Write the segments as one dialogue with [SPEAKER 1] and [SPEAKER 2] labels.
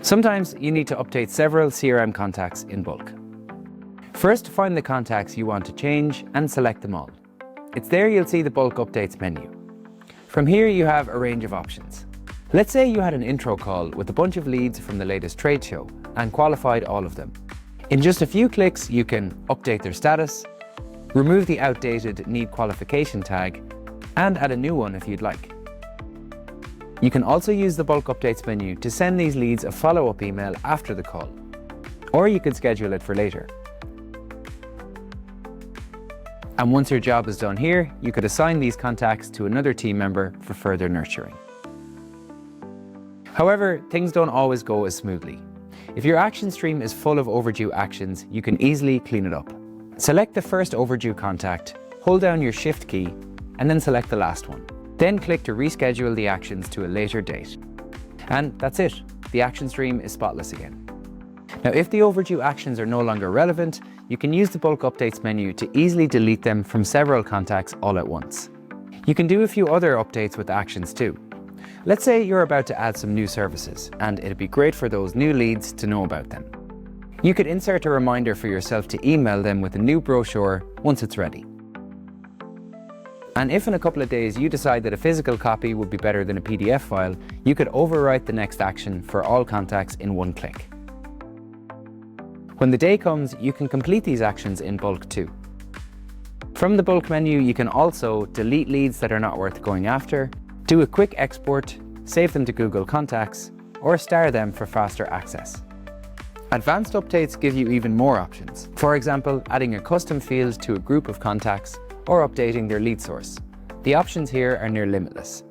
[SPEAKER 1] Sometimes you need to update several CRM contacts in bulk. First, find the contacts you want to change and select them all. It's there you'll see the bulk updates menu. From here you have a range of options. Let's say you had an intro call with a bunch of leads from the latest trade show and qualified all of them. In just a few clicks you can update their status, remove the outdated need qualification tag, and add a new one if you'd like. You can also use the bulk updates menu to send these leads a follow-up email after the call, or you could schedule it for later. And once your job is done here, you could assign these contacts to another team member for further nurturing. However, things don't always go as smoothly. If your action stream is full of overdue actions, you can easily clean it up. Select the first overdue contact, hold down your Shift key, and then select the last one. Then click to reschedule the actions to a later date. And that's it. The action stream is spotless again. Now, if the overdue actions are no longer relevant, you can use the bulk updates menu to easily delete them from several contacts all at once. You can do a few other updates with actions too. Let's say you're about to add some new services, and it'd be great for those new leads to know about them. You could insert a reminder for yourself to email them with a new brochure once it's ready. And if in a couple of days you decide that a physical copy would be better than a PDF file, you could overwrite the next action for all contacts in one click. When the day comes, you can complete these actions in bulk too. From the bulk menu, you can also delete leads that are not worth going after, do a quick export, save them to Google Contacts, or star them for faster access. Advanced updates give you even more options. For example, adding a custom field to a group of contacts, or updating their lead source. The options here are near limitless.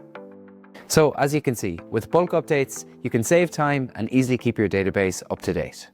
[SPEAKER 1] So as you can see, with bulk updates, you can save time and easily keep your database up to date.